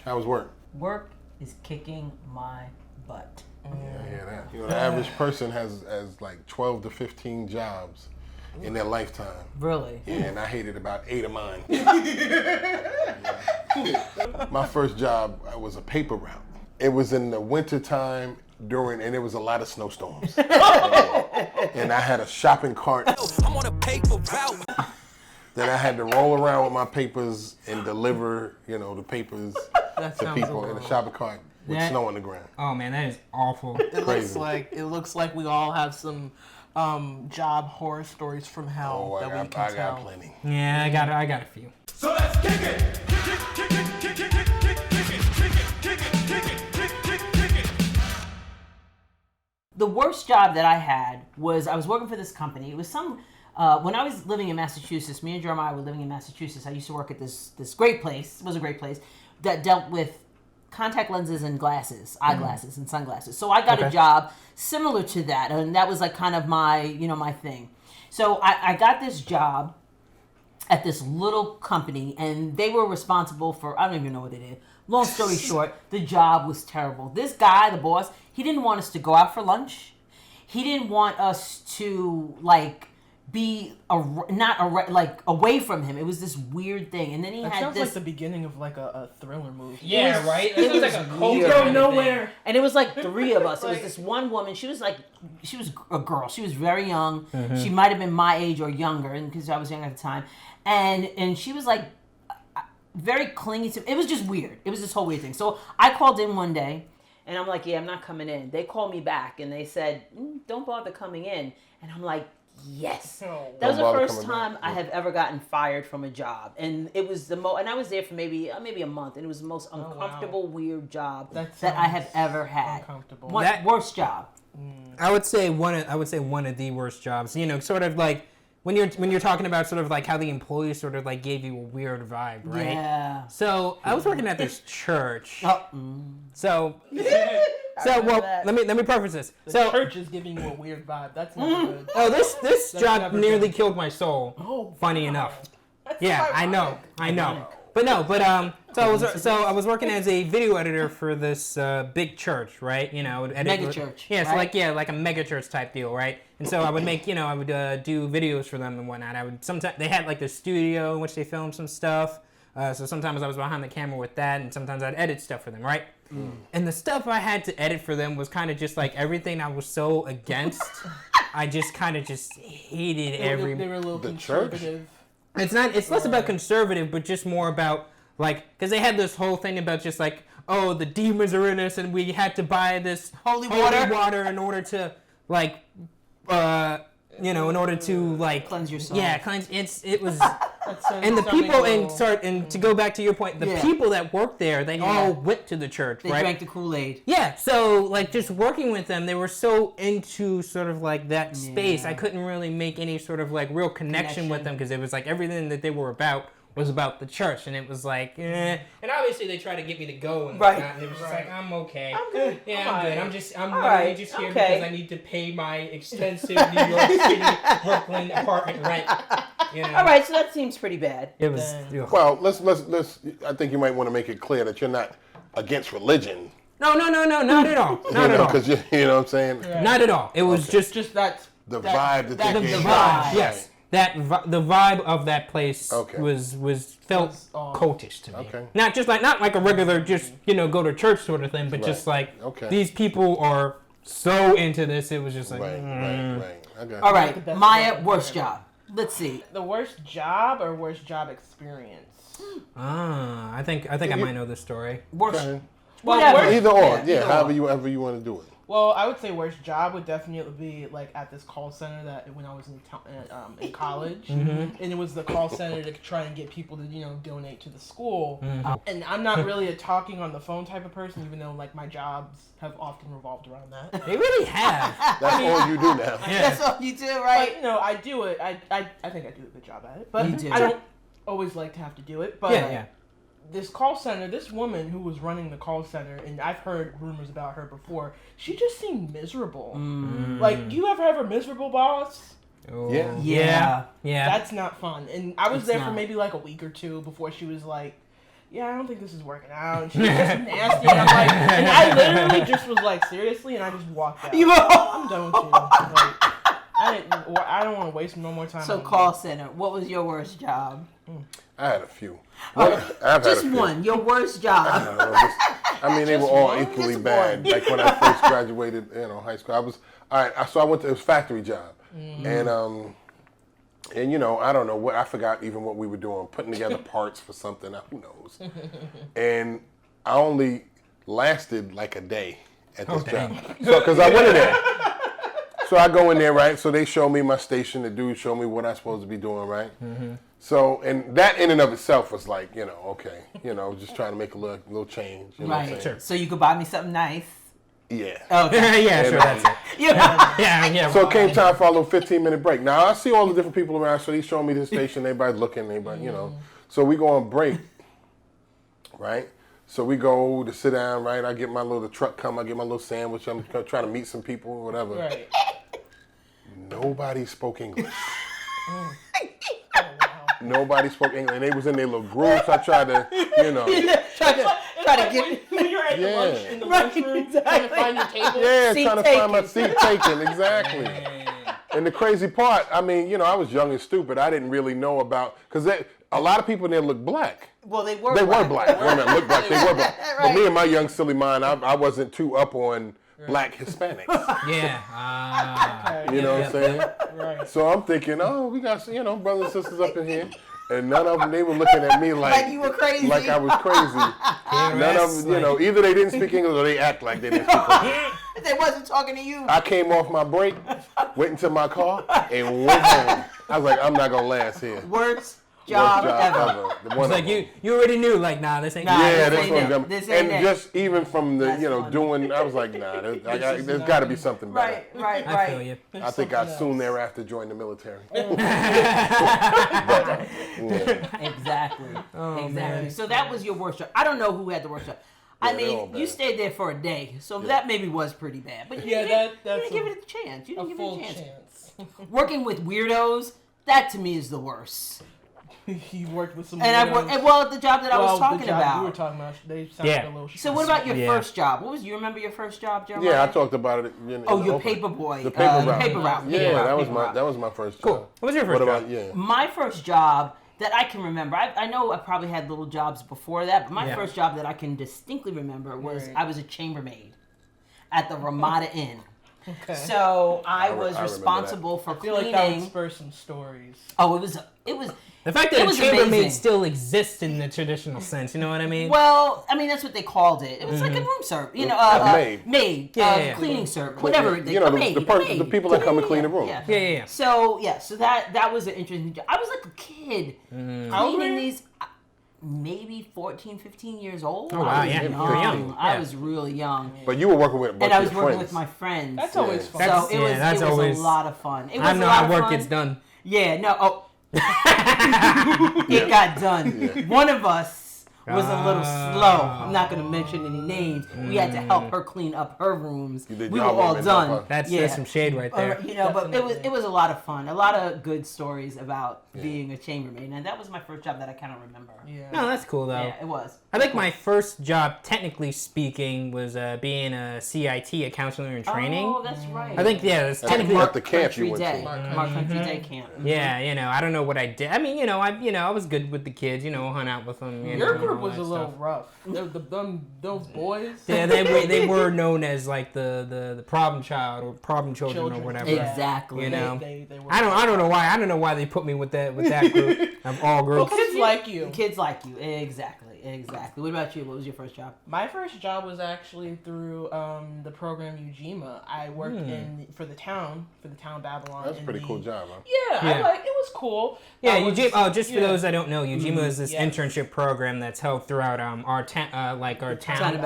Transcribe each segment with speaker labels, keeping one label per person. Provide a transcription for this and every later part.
Speaker 1: How was work?
Speaker 2: Work is kicking my butt.
Speaker 1: Yeah, I hear that. You know, the average person has like 12 to 15 jobs in their lifetime.
Speaker 2: Really?
Speaker 1: Yeah, and I hated about 8 of mine. My first job, I was a paper route. It was in the winter time and there was a lot of snowstorms. And I had a shopping cart. I'm on a paper route. Then I had to roll around with my papers and deliver, the papers to people in a shopping cart with snow on the ground.
Speaker 3: Oh man, that is awful.
Speaker 4: It looks like we all have some job horror stories from hell that we can tell.
Speaker 1: I got plenty.
Speaker 3: Yeah, I got a few.
Speaker 5: So let's kick it.
Speaker 2: The worst job that I had was I was working for this company. It was when I was living in Massachusetts, me and Jeremiah were living in Massachusetts. I used to work at this great place. It was a great place that dealt with contact lenses and glasses, eyeglasses and sunglasses. So I got a job similar to that, and that was like kind of my, my thing. So I got this job at this little company, and they were responsible for, I don't even know what they did. Long story short, the job was terrible. This guy, the boss, he didn't want us to go out for lunch. He didn't want us to be away from him. It was this weird thing, and then he had
Speaker 4: sounds
Speaker 2: this
Speaker 4: like the beginning of like a thriller movie.
Speaker 3: Yeah, right. This is like a cult.
Speaker 4: You go nowhere.
Speaker 2: And it was like 3 of us. It was this one woman. She was a girl. She was very young. Mm-hmm. She might have been my age or younger, and because I was young at the time, and she was like very clingy to. It was just weird. It was this whole weird thing. So I called in one day, and I'm like, "Yeah, I'm not coming in." They called me back, and they said, "Don't bother coming in." And I'm like, yes. That was the first time I have ever gotten fired from a job. And it was and I was there for maybe a month, and it was the most uncomfortable, weird job that I have ever had.
Speaker 4: Uncomfortable.
Speaker 2: Worst job.
Speaker 3: I would say one of the worst jobs. Sort of like when you're talking about sort of like how the employees sort of like gave you a weird vibe, right?
Speaker 2: Yeah.
Speaker 3: So I was working at this church. So
Speaker 4: So
Speaker 3: let me preface this.
Speaker 4: The church is giving you a weird vibe. That's not good.
Speaker 3: Oh, this job nearly killed my soul.
Speaker 4: Oh,
Speaker 3: funny enough. Yeah, I know. So I was working as a video editor for this big church, right?
Speaker 2: Mega church.
Speaker 3: Yeah, so like a mega church type deal, right? And so I would make, I would do videos for them and whatnot. Sometimes they had like the studio in which they filmed some stuff. So sometimes I was behind the camera with that, and sometimes I'd edit stuff for them, right? And the stuff I had to edit for them was kind of just like everything I was so against. I just kind of just hated
Speaker 4: They were a little conservative.
Speaker 3: Church? It's less about conservative, but just more about because they had this whole thing about just like, oh, the demons are in us, and we had to buy this holy water in order to in order to
Speaker 2: cleanse your soul.
Speaker 3: Yeah, cleanse. It was. And the people and to go back to your point, the people that worked there, they all went to the church,
Speaker 2: they
Speaker 3: right?
Speaker 2: drank the Kool-Aid.
Speaker 3: Yeah, so just working with them, they were so into sort of like that space. I couldn't really make any sort of like real connection with them because it was like everything that they were about was about the church, and it was like, And obviously they tried to get me to go and whatnot, and it was just like, I'm okay.
Speaker 2: I'm good.
Speaker 3: Yeah, I'm good. I'm
Speaker 2: really
Speaker 3: just here because I need to pay my expensive New York City, Brooklyn apartment rent.
Speaker 2: All right, so that seems pretty bad.
Speaker 3: It was.
Speaker 1: Well, let's. I think you might want to make it clear that you're not against religion.
Speaker 3: No, not at all. Not at all.
Speaker 1: Because you know what I'm saying.
Speaker 3: Yeah. Not at all. It was just
Speaker 4: that
Speaker 1: the vibe that they gave.
Speaker 3: The vibe, yes. The vibe of that place was felt cultish to me. Okay. Not like a regular just go to church sort of thing, but just like these people are so into this. It was just like
Speaker 1: right. Okay.
Speaker 2: All right, Maya, worst job. Let's see.
Speaker 4: The worst job or worst job experience?
Speaker 3: I think I might know this story.
Speaker 2: Worst.
Speaker 4: Well,
Speaker 1: either or. Yeah, however you want to do it.
Speaker 4: Well, I would say worst job would definitely be like at this call center that when I was in college, and it was the call center to try and get people to donate to the school. And I'm not really a talking on the phone type of person, even though like my jobs have often revolved around that.
Speaker 3: They really have.
Speaker 1: That's all you do now.
Speaker 2: Yeah. That's all you do, right?
Speaker 4: But, I do it. I think I do a good job at it, but
Speaker 2: you do.
Speaker 4: I don't always like to have to do it. But
Speaker 3: yeah.
Speaker 4: This call center, this woman who was running the call center, and I've heard rumors about her before, she just seemed miserable. Like, do you ever have a miserable boss?
Speaker 3: Oh.
Speaker 2: Yeah.
Speaker 4: That's not fun. And I was there for maybe like a week or two before she was like, yeah, I don't think this is working out. And she was just nasty. And I'm like, and I literally just was like, seriously? And I just walked out. I'm done with you. Like, I don't want to waste no more time.
Speaker 2: So call center. What was your worst job?
Speaker 1: I had a few.
Speaker 2: Just one. Your worst job.
Speaker 1: They were all equally bad. Like when I first graduated, high school, so I went to, it was a factory job. And I don't know I forgot even what we were doing, putting together parts for something, who knows. And I only lasted like a day at this job. So, because I went in there. So I go in there, right? So they show me my station. The dude showed me what I'm supposed to be doing, right? So, and that in and of itself was like, okay, just trying to make a little change. You know what I'm saying?
Speaker 2: Sure. So you could buy me something nice.
Speaker 1: Yeah.
Speaker 2: Okay.
Speaker 3: Yeah, sure, that's it. Yeah.
Speaker 1: So it came time for a little 15-minute break. Now, I see all the different people around, so he's showing me the station, everybody's looking, So we go on break, right? So we go to sit down, right? I get the truck come, I get my little sandwich, I'm trying to meet some people or whatever.
Speaker 4: Right.
Speaker 1: Nobody spoke English. Nobody spoke English, and they was in their little groups. I tried to,
Speaker 2: Try to get
Speaker 4: when you're at the lunchroom, trying to find your table.
Speaker 1: Yeah, trying to find my seat taken, exactly. And the crazy part, I was young and stupid. I didn't really know about, because a lot of people there look black.
Speaker 2: Well, they were
Speaker 1: black. Women look black. They were black.
Speaker 2: Right.
Speaker 1: But me and my young silly mind, I wasn't too up on black Hispanics.
Speaker 3: Yeah.
Speaker 1: You know what I'm saying?
Speaker 4: Right.
Speaker 1: So I'm thinking, we got brothers and sisters up in here. And none of them, they were looking at me like
Speaker 2: you were crazy.
Speaker 1: Like I was crazy. None of them, either they didn't speak English or they act like they didn't speak English.
Speaker 2: They wasn't talking to you.
Speaker 1: I came off my break, went into my car, and went home. I was like, I'm not going to last here.
Speaker 2: Worst job ever.
Speaker 3: It's like you already knew, like, this ain't.
Speaker 1: Yeah, that's what I'm
Speaker 2: doing.
Speaker 1: And just even from the, doing, I was like, there's got to be something better.
Speaker 2: Right.
Speaker 3: I feel you.
Speaker 1: I think I soon thereafter joined the military.
Speaker 2: Exactly.
Speaker 3: Oh, man.
Speaker 2: So that was your worst job. I don't know who had the worst job. You stayed there for a day, so that maybe was pretty bad. But you didn't give it a chance. You didn't give it a chance. Working with weirdos, that to me is the worst.
Speaker 4: You worked with some
Speaker 2: weirdos. The job that I was talking about.
Speaker 4: We were talking about, they sounded a little.
Speaker 2: So what about your first job? You remember your first job, Jeremiah?
Speaker 1: Yeah, I talked about it.
Speaker 2: Your paper boy.
Speaker 1: The paper route.
Speaker 2: Paper route.
Speaker 1: Yeah, that was my first job.
Speaker 3: Cool. What was your first job?
Speaker 2: My first job that I can remember, I know I probably had little jobs before that, but my first job that I can distinctly remember was I was a chambermaid at the Ramada Inn.
Speaker 4: Okay.
Speaker 2: So I was responsible for cleaning.
Speaker 4: I feel like that would spur some stories.
Speaker 2: Oh, it was.
Speaker 3: The fact that a chambermaid
Speaker 2: amazing.
Speaker 3: still exists in the traditional sense, you know what I mean?
Speaker 2: Well, that's what they called it. It was like a room serve, maid, cleaning service, whatever.
Speaker 1: The people that come and clean the room.
Speaker 2: Yeah. So that was an interesting job. I was like a kid cleaning these. Maybe 14, 15 years old.
Speaker 3: Oh, wow, yeah. You were young.
Speaker 2: I was really young.
Speaker 1: But you were working with a bunch
Speaker 2: and I was
Speaker 1: of
Speaker 2: working
Speaker 1: friends.
Speaker 2: with my friends.
Speaker 4: That's always fun.
Speaker 2: So it was a lot of fun. It was
Speaker 3: I know how work gets done.
Speaker 2: Yeah, no. It got done. Yeah. One of us was a little slow. I'm not going to mention any names. We had to help her clean up her rooms. We were all done.
Speaker 3: That's some shade right there.
Speaker 2: But it was a lot of fun. A lot of good stories about being a chambermaid. And that was my first job that I kind of remember.
Speaker 4: Yeah.
Speaker 3: No, that's cool though.
Speaker 2: Yeah, it was.
Speaker 3: I think my first job, technically speaking, was being a CIT, a counselor in training.
Speaker 2: Oh, that's right.
Speaker 3: I think that's
Speaker 1: technically
Speaker 3: Mark
Speaker 1: the camp you went to.
Speaker 2: Mark Country Day camp.
Speaker 3: Yeah, I don't know what I did. I was good with the kids. Hung out with them.
Speaker 4: Your group was a little rough. Those boys.
Speaker 3: Yeah, they were known as like the problem child or problem children or whatever.
Speaker 2: Exactly.
Speaker 4: They were
Speaker 3: I don't know why. I don't know why they put me with that group of all groups.
Speaker 4: Well, kids like you.
Speaker 2: Kids like you. Exactly. What about you? What was your first job?
Speaker 4: My first job was actually through the program UGMA. I worked for the town Babylon.
Speaker 1: That's a pretty cool job, huh?
Speaker 4: Yeah, it was cool.
Speaker 3: Yeah, UGMA. Oh, just for those that don't know, UGMA is this internship program that's held throughout our town, the town of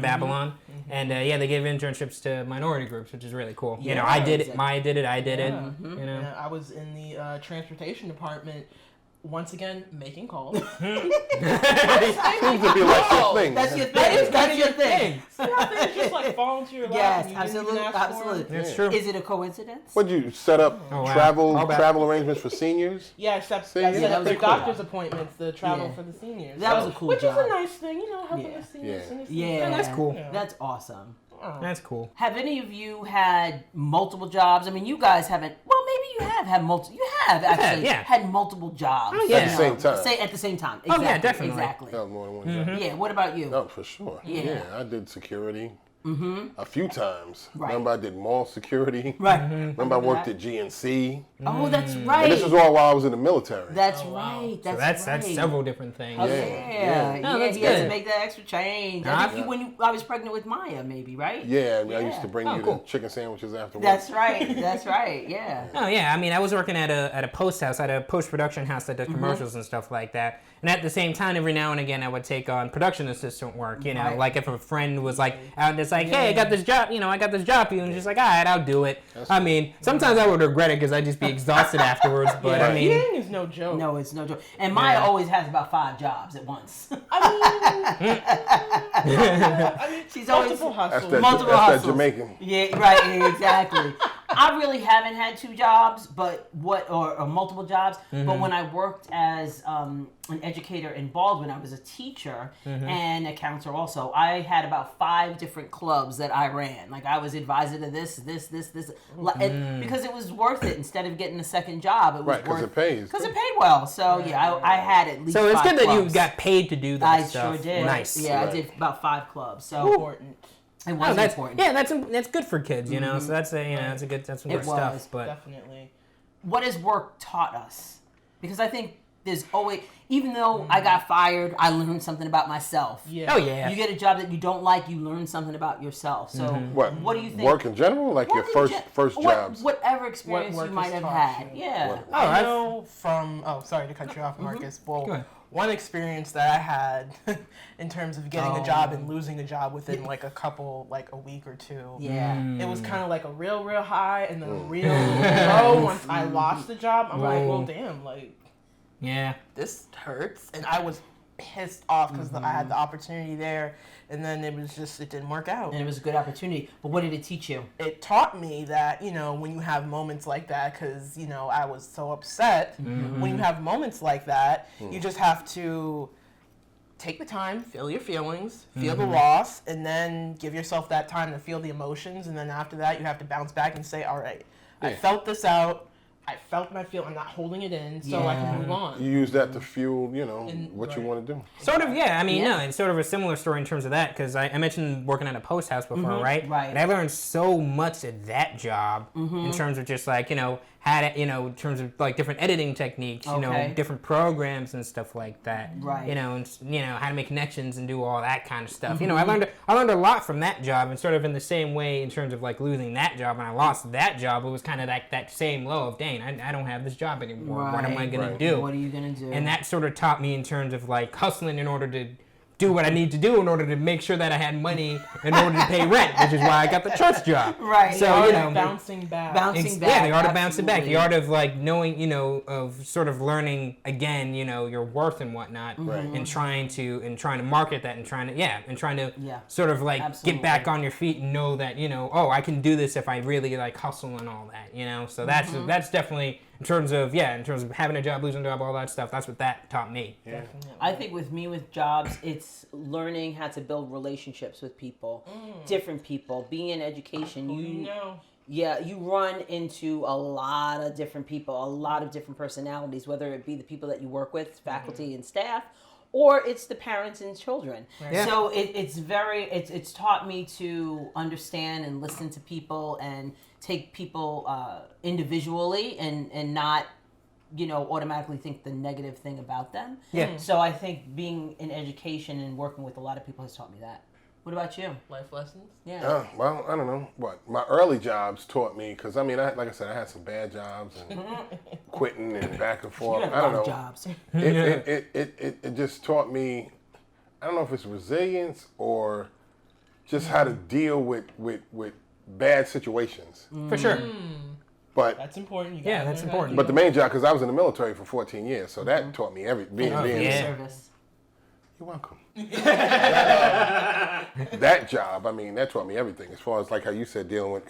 Speaker 3: Babylon. Mm-hmm. And they give internships to minority groups, which is really cool.
Speaker 2: Yeah,
Speaker 3: I did it. Maya did it. I did it.
Speaker 4: I was in the transportation department. once again, making calls.
Speaker 1: Seems to be like your thing.
Speaker 2: That's your thing. That's your thing.
Speaker 4: See how things just like fall into your lap.
Speaker 2: Yes,
Speaker 4: and you didn't even ask
Speaker 2: absolutely.
Speaker 4: for it?
Speaker 3: That's true.
Speaker 2: Is it a coincidence?
Speaker 1: Would you set up
Speaker 3: wow.
Speaker 1: travel arrangements for seniors?
Speaker 4: Yeah, except
Speaker 1: See,
Speaker 4: I
Speaker 1: yeah,
Speaker 4: set
Speaker 1: that
Speaker 4: up
Speaker 1: was
Speaker 4: the
Speaker 1: cool.
Speaker 4: doctor's appointments, the travel for the seniors.
Speaker 2: That was a cool
Speaker 4: Which
Speaker 2: job.
Speaker 4: is a nice thing, you know, helping
Speaker 2: Yeah.
Speaker 4: the seniors.
Speaker 1: Yeah.
Speaker 4: And the
Speaker 2: Yeah,
Speaker 4: seniors.
Speaker 3: that's cool.
Speaker 4: Yeah.
Speaker 2: That's awesome.
Speaker 3: That's cool.
Speaker 2: Have any of you had multiple jobs? I mean, you guys haven't. Well, maybe you have had multiple. You have actually had multiple jobs.
Speaker 3: Oh, yeah.
Speaker 1: At the same time.
Speaker 2: At the same time.
Speaker 3: Oh,
Speaker 2: Exactly,
Speaker 3: yeah, definitely.
Speaker 2: Exactly.
Speaker 1: That was more than one job.
Speaker 2: Yeah. What about you?
Speaker 1: Oh, for sure.
Speaker 2: Yeah.
Speaker 1: I did security a few times.
Speaker 2: Right.
Speaker 1: Remember, I did mall security.
Speaker 2: Right.
Speaker 1: Remember, I worked at GNC.
Speaker 2: Oh, that's right.
Speaker 1: And this is all while I was in the military.
Speaker 2: That's right.
Speaker 3: So
Speaker 2: That's
Speaker 3: that's
Speaker 2: right.
Speaker 3: several different things.
Speaker 2: Oh,
Speaker 1: Yeah.
Speaker 2: yeah.
Speaker 3: No, that's
Speaker 2: he had to
Speaker 3: good.
Speaker 2: make that extra change.
Speaker 3: Nah,
Speaker 2: I think I was pregnant with Maya, maybe, right?
Speaker 1: Yeah, I used to bring you
Speaker 3: cool.
Speaker 1: the chicken sandwiches afterwards.
Speaker 2: That's right. That's right. Yeah.
Speaker 3: Oh yeah, I mean, I was working at a post house, at a post production house that does commercials and stuff like that. And at the same time, every now and again, I would take on production assistant work. You know,
Speaker 2: Right.
Speaker 3: like if a friend was like out, just like, hey, I got this job. You know, I got this job for you, and just like, all right, I'll do it. I mean, sometimes I would regret it because I'd just be exhausted afterwards. But I mean,
Speaker 4: Eating is no joke.
Speaker 2: No, it's no joke. And Maya always has about 5 jobs at once.
Speaker 4: I mean,
Speaker 2: She's always
Speaker 4: multiple hustles.
Speaker 2: multiple
Speaker 1: that's
Speaker 2: hustles.
Speaker 1: that Jamaican.
Speaker 2: Yeah, right, exactly. I really haven't had 2 jobs, but or multiple jobs. But when I worked as an educator in Baldwin, I was a teacher and a counselor also. I had about 5 different clubs that I ran. Like I was advisor to this, and because it was worth it. Instead of getting a second job, it was
Speaker 1: Right, because
Speaker 2: worth
Speaker 1: it pays.
Speaker 2: because it paid well. So yeah, I had at least.
Speaker 3: so it's
Speaker 2: 5
Speaker 3: good that you
Speaker 2: clubs.
Speaker 3: got paid to do that
Speaker 2: I
Speaker 3: stuff.
Speaker 2: sure did.
Speaker 3: Nice.
Speaker 2: Yeah,
Speaker 1: Right.
Speaker 2: I did about 5 clubs. So
Speaker 4: Important.
Speaker 2: it was
Speaker 3: Oh, that's
Speaker 2: important.
Speaker 3: yeah, that's good for kids, you know. So that's that's some
Speaker 2: It
Speaker 3: good stuff.
Speaker 2: was,
Speaker 3: But
Speaker 4: Definitely.
Speaker 2: What has work taught us? Because I think there's always, even though I got fired, I learned something about myself.
Speaker 4: Yeah.
Speaker 3: oh yeah,
Speaker 2: You get a job that you don't like, you learn something about yourself. So what do you think?
Speaker 1: Work in general, like your
Speaker 2: Work in
Speaker 1: first jobs.
Speaker 2: Whatever experience
Speaker 4: work
Speaker 2: you might
Speaker 4: has
Speaker 2: have
Speaker 4: taught
Speaker 2: had.
Speaker 4: you.
Speaker 2: Yeah.
Speaker 3: Oh,
Speaker 4: I know from, sorry to cut you off, Marcus. Well,
Speaker 3: Go ahead.
Speaker 4: one experience that I had in terms of getting a job and losing a job within like a week or 2.
Speaker 2: Yeah.
Speaker 4: It was kind of like a real high and then a real low once I lost the job. I'm like, well, damn, like,
Speaker 3: yeah.
Speaker 4: this hurts. And I was pissed off because I had the opportunity there. And then it didn't work out.
Speaker 2: And it was a good opportunity. But what did it teach you?
Speaker 4: It taught me that, you know, when you have moments like that, because, you know, I was so upset, when you have moments like that, you just have to take the time, feel your feelings, feel the loss, and then give yourself that time to feel the emotions. And then after that, you have to bounce back and say, all right, I felt this out. I felt my feel. I'm not holding it in, so I can move on.
Speaker 1: You use that to fuel, you know, what you
Speaker 4: right.
Speaker 1: want to do.
Speaker 3: Sort of, yeah. I mean, no, it's sort of a similar story in terms of that because I mentioned working at a post house before, right?
Speaker 2: Right.
Speaker 3: And I learned so much at that job in terms of just like, you know, in terms of like different editing techniques, you know,
Speaker 2: Okay.
Speaker 3: different programs and stuff like that.
Speaker 2: Right.
Speaker 3: You know, and how to make connections and do all that kind of stuff. You know, I learned a lot from that job, and sort of in the same way in terms of like losing that job and I lost that job, it was kind of like that same low of, dang, I don't have this job anymore. What am I gonna do?
Speaker 2: What are you going to do?
Speaker 3: And that sort of taught me in terms of like hustling in order to do what I need to do in order to make sure that I had money in order to pay rent, which is why I got the church job.
Speaker 2: Right.
Speaker 3: So, you know,
Speaker 4: bouncing back.
Speaker 3: yeah, the art of bouncing back, the
Speaker 2: absolutely.
Speaker 3: art of like knowing, you know, of sort of learning again, you know, your worth and whatnot, and trying to market that and trying to sort of like get back
Speaker 2: Absolutely.
Speaker 3: on your feet and know that, you know, oh, I can do this if I really like hustle and all that, you know. So that's definitely in terms of having a job, losing a job, all that stuff. That's what that taught me.
Speaker 1: Yeah.
Speaker 2: I think with jobs, it's learning how to build relationships with people, different people. Being in education, you run into a lot of different people, a lot of different personalities, whether it be the people that you work with, faculty and staff, or it's the parents and children.
Speaker 3: Yeah.
Speaker 2: So it's taught me to understand and listen to people and take people individually and not, you know, automatically think the negative thing about them.
Speaker 3: Yeah.
Speaker 2: So I think being in education and working with a lot of people has taught me that. What about you?
Speaker 4: Life lessons?
Speaker 2: Yeah.
Speaker 1: Well, I don't know. My early jobs taught me, because I mean, like I said, I had some bad jobs and quitting and back and
Speaker 2: You
Speaker 1: forth.
Speaker 2: had a
Speaker 1: I don't
Speaker 2: lot of
Speaker 1: know.
Speaker 2: jobs.
Speaker 1: It just taught me, I don't know if it's resilience or just how to deal with bad situations.
Speaker 3: For sure.
Speaker 1: But
Speaker 4: That's important.
Speaker 3: Yeah, that's important.
Speaker 1: But the main job, because I was in the military for 14 years, so that taught me being
Speaker 3: yeah.
Speaker 2: Service.
Speaker 1: You're welcome. That job, I mean, that taught me everything. As far as like how you said, dealing with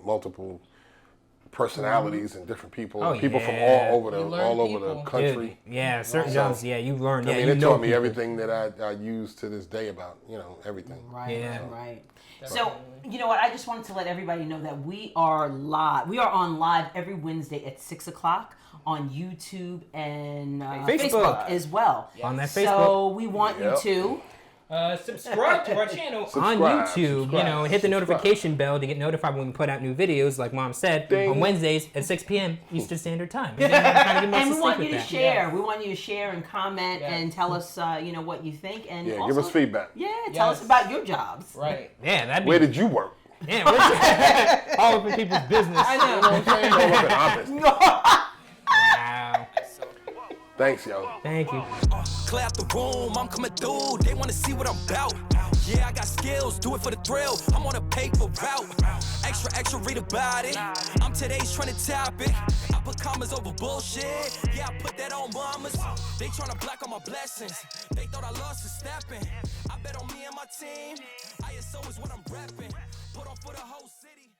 Speaker 1: multiple personalities and different people, people from all over the country.
Speaker 3: Dude, yeah, certain jobs. Yeah, you learn.
Speaker 1: I mean, it taught me everything that I use to this day about everything.
Speaker 2: Right.
Speaker 3: Yeah.
Speaker 2: Right. So, you know what? I just wanted to let everybody know that we are live. We are on live every Wednesday at 6 o'clock on YouTube and Facebook as well.
Speaker 3: On that Facebook.
Speaker 2: So we want you to
Speaker 3: subscribe to our channel on YouTube. Hit the notification bell to get notified when we put out new videos. Like Mom said, on Wednesdays at 6 p.m. Eastern Standard Time.
Speaker 2: And we want you to share. We want you to share and comment and tell us, what you think. And also,
Speaker 1: give us feedback.
Speaker 2: Yeah, tell us about your jobs.
Speaker 4: Right.
Speaker 3: Yeah, that'd be.
Speaker 1: Where did you work?
Speaker 3: Yeah, all up in people's business.
Speaker 2: I know.
Speaker 1: You know what I'm saying? All up in our business.
Speaker 3: Wow.
Speaker 1: Thanks, yo.
Speaker 3: Thank you.
Speaker 5: Clear out the room, I'm coming through. They wanna see what I'm about. Yeah, I got skills, do it for the thrill. I'm on a paper route. Extra, read about it. I'm today's trending topic. I put commas over bullshit. Yeah, I put that on mamas. They tryna block all my blessings. They thought I lost for stepping. I bet on me and my team. ISO is what I'm repping. Put on for the whole city.